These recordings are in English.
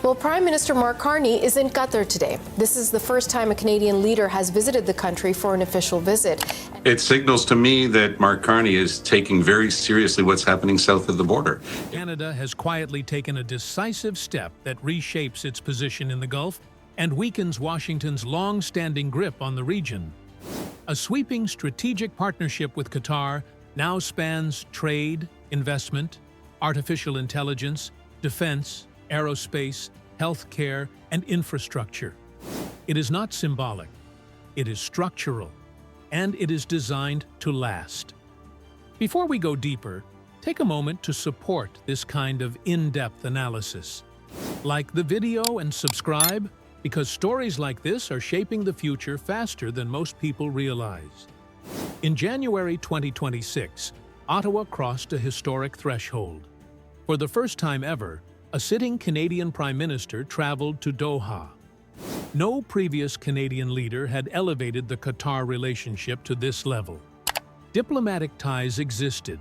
Well, Prime Minister Mark Carney is in Qatar today. This is the first time a Canadian leader has visited the country for an official visit. It signals to me that Mark Carney is taking very seriously what's happening south of the border. Canada has quietly taken a decisive step that reshapes its position in the Gulf and weakens Washington's long-standing grip on the region. A sweeping strategic partnership with Qatar now spans trade, investment, artificial intelligence, defense, aerospace, healthcare, and infrastructure. It is not symbolic, it is structural, and it is designed to last. Before we go deeper, take a moment to support this kind of in-depth analysis. Like the video and subscribe, because stories like this are shaping the future faster than most people realize. In January 2026, Ottawa crossed a historic threshold. For the first time ever, a sitting Canadian Prime Minister traveled to Doha. No previous Canadian leader had elevated the Qatar relationship to this level. Diplomatic ties existed,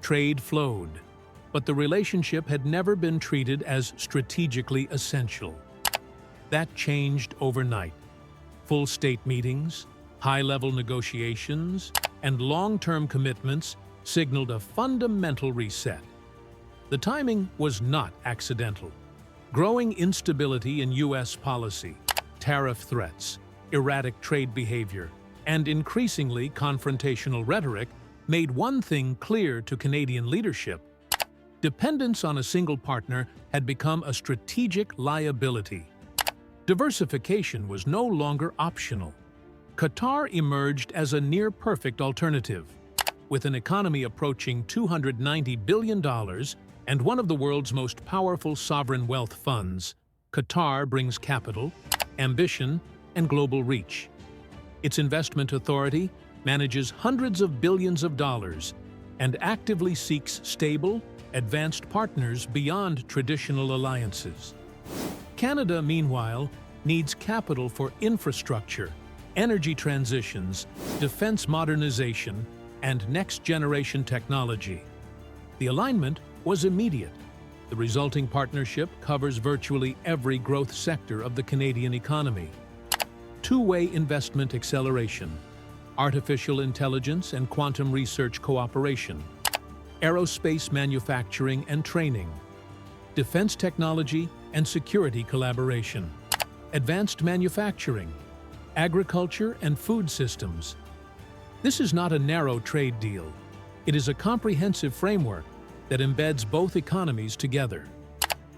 trade flowed, but the relationship had never been treated as strategically essential. That changed overnight. Full state meetings, high-level negotiations, and long-term commitments signaled a fundamental reset. The timing was not accidental. Growing instability in U.S. policy, tariff threats, erratic trade behavior, and increasingly confrontational rhetoric made one thing clear to Canadian leadership: dependence on a single partner had become a strategic liability. Diversification was no longer optional. Qatar emerged as a near-perfect alternative. With an economy approaching $290 billion and one of the world's most powerful sovereign wealth funds, Qatar brings capital, ambition, and global reach. Its investment authority manages hundreds of billions of dollars and actively seeks stable, advanced partners beyond traditional alliances. Canada, meanwhile, needs capital for infrastructure, energy transitions, defense modernization, and next-generation technology. The alignment was immediate. The resulting partnership covers virtually every growth sector of the Canadian economy. Two-way investment acceleration, artificial intelligence and quantum research cooperation, aerospace manufacturing and training, defense technology and security collaboration, advanced manufacturing, agriculture and food systems. This is not a narrow trade deal. It is a comprehensive framework that embeds both economies together.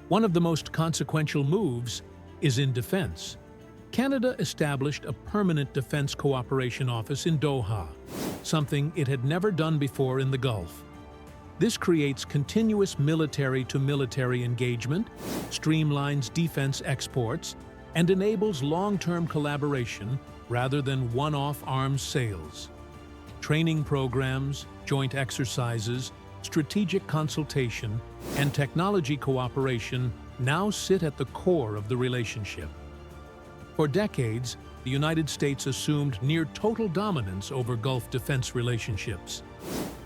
One of the most consequential moves is in defense. Canada established a permanent defense cooperation office in Doha, something it had never done before in the Gulf. This creates continuous military-to-military engagement, streamlines defense exports, and enables long-term collaboration rather than one-off arms sales. Training programs, joint exercises, strategic consultation, and technology cooperation now sit at the core of the relationship. For decades, the United States assumed near-total dominance over Gulf defense relationships.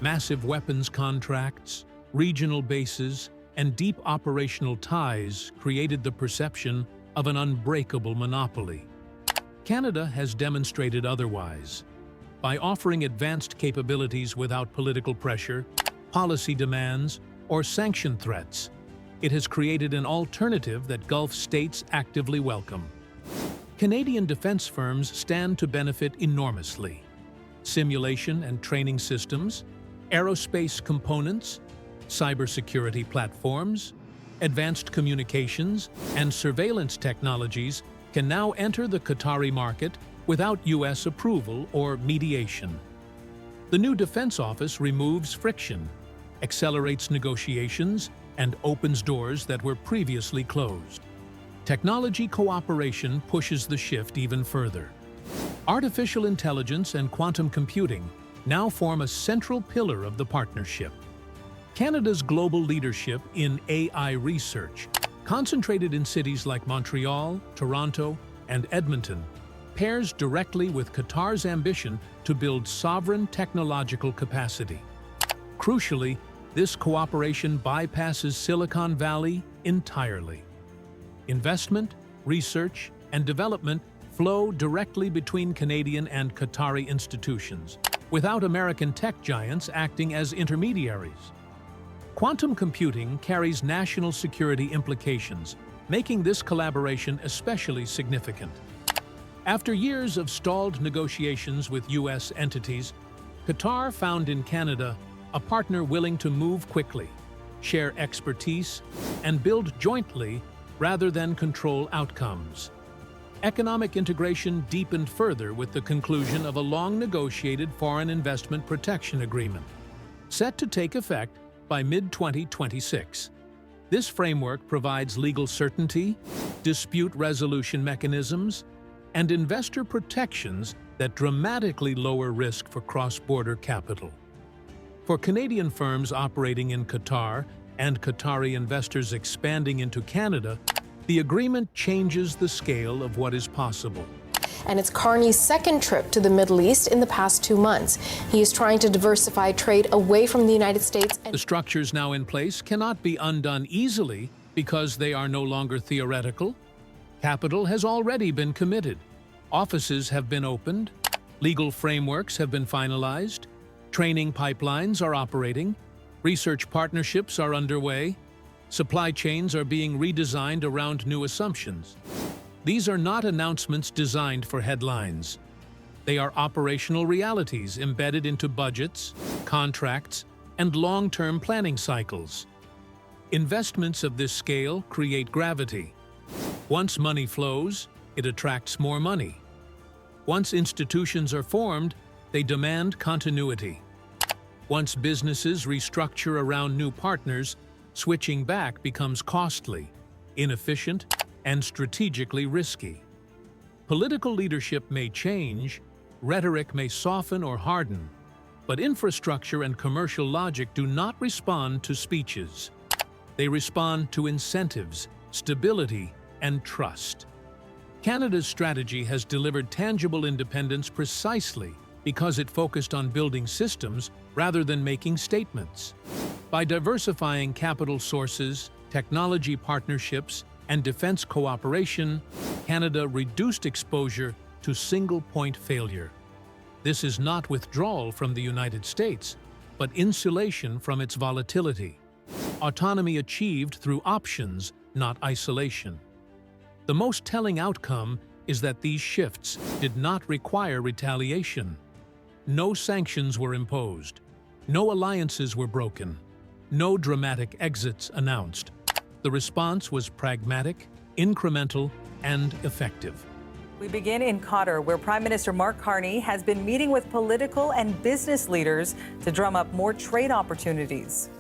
Massive weapons contracts, regional bases, and deep operational ties created the perception of an unbreakable monopoly. Canada has demonstrated otherwise. By offering advanced capabilities without political pressure, policy demands, or sanction threats, it has created an alternative that Gulf states actively welcome. Canadian defense firms stand to benefit enormously. Simulation and training systems, aerospace components, cybersecurity platforms, advanced communications, and surveillance technologies can now enter the Qatari market without U.S. approval or mediation. The new defense office removes friction, accelerates negotiations, and opens doors that were previously closed. Technology cooperation pushes the shift even further. Artificial intelligence and quantum computing now form a central pillar of the partnership. Canada's global leadership in AI research, concentrated in cities like Montreal, Toronto, and Edmonton, pairs directly with Qatar's ambition to build sovereign technological capacity. Crucially, this cooperation bypasses Silicon Valley entirely. Investment, research, and development flow directly between Canadian and Qatari institutions, without American tech giants acting as intermediaries. Quantum computing carries national security implications, making this collaboration especially significant. After years of stalled negotiations with U.S. entities, Qatar found in Canada a partner willing to move quickly, share expertise, and build jointly rather than control outcomes. Economic integration deepened further with the conclusion of a long-negotiated Foreign Investment Protection Agreement, set to take effect by mid-2026. This framework provides legal certainty, dispute resolution mechanisms, and investor protections that dramatically lower risk for cross-border capital. For Canadian firms operating in Qatar and Qatari investors expanding into Canada, the agreement changes the scale of what is possible. And it's Carney's second trip to the Middle East in the past 2 months. He is trying to diversify trade away from the United States. The structures now in place cannot be undone easily because they are no longer theoretical. Capital has already been committed. Offices have been opened. Legal frameworks have been finalized. Training pipelines are operating. Research partnerships are underway. Supply chains are being redesigned around new assumptions. These are not announcements designed for headlines. They are operational realities embedded into budgets, contracts, and long-term planning cycles. Investments of this scale create gravity. Once money flows, it attracts more money. Once institutions are formed, they demand continuity. Once businesses restructure around new partners, switching back becomes costly, inefficient, and strategically risky. Political leadership may change, rhetoric may soften or harden, but infrastructure and commercial logic do not respond to speeches. They respond to incentives, stability, and trust. Canada's strategy has delivered tangible independence precisely because it focused on building systems rather than making statements. By diversifying capital sources, technology partnerships, and defense cooperation, Canada reduced exposure to single-point failure. This is not withdrawal from the United States, but insulation from its volatility. Autonomy achieved through options, not isolation. The most telling outcome is that these shifts did not require retaliation. No sanctions were imposed. No alliances were broken. No dramatic exits announced. The response was pragmatic, incremental, and effective. We begin in Qatar, where Prime Minister Mark Carney has been meeting with political and business leaders to drum up more trade opportunities.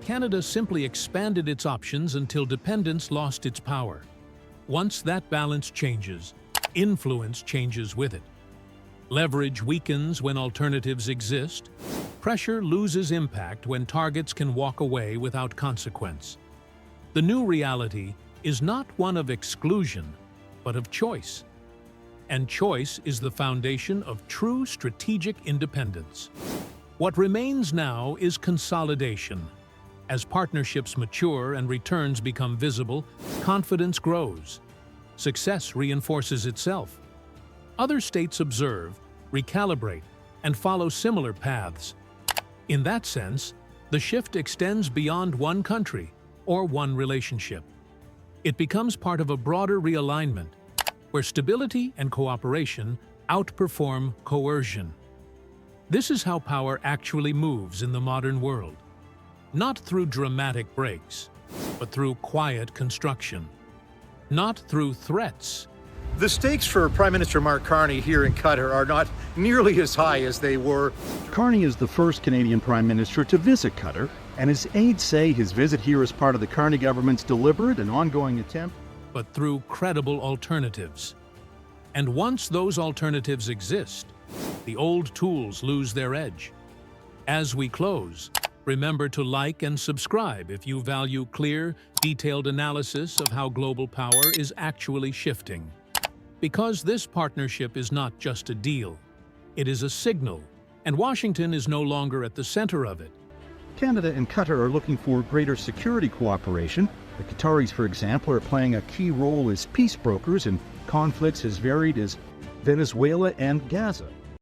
Canada simply expanded its options until dependence lost its power. Once that balance changes, influence changes with it. Leverage weakens when alternatives exist. Pressure loses impact when targets can walk away without consequence. The new reality is not one of exclusion, but of choice. And choice is the foundation of true strategic independence. What remains now is consolidation. As partnerships mature and returns become visible, confidence grows. Success reinforces itself. Other states observe, recalibrate, and follow similar paths. In that sense, the shift extends beyond one country or one relationship. It becomes part of a broader realignment, where stability and cooperation outperform coercion. This is how power actually moves in the modern world. Not through dramatic breaks, but through quiet construction. Not through threats. The stakes for Prime Minister Mark Carney here in Qatar are not nearly as high as they were. Carney is the first Canadian Prime Minister to visit Qatar, and his aides say his visit here is part of the Carney government's deliberate and ongoing attempt. But through credible alternatives. And once those alternatives exist, the old tools lose their edge. As we close, remember to like and subscribe if you value clear, detailed analysis of how global power is actually shifting. Because this partnership is not just a deal, it is a signal, and Washington is no longer at the center of it. Canada and Qatar are looking for greater security cooperation, The Qataris, for example, are playing a key role as peace brokers in conflicts as varied as Venezuela and Gaza.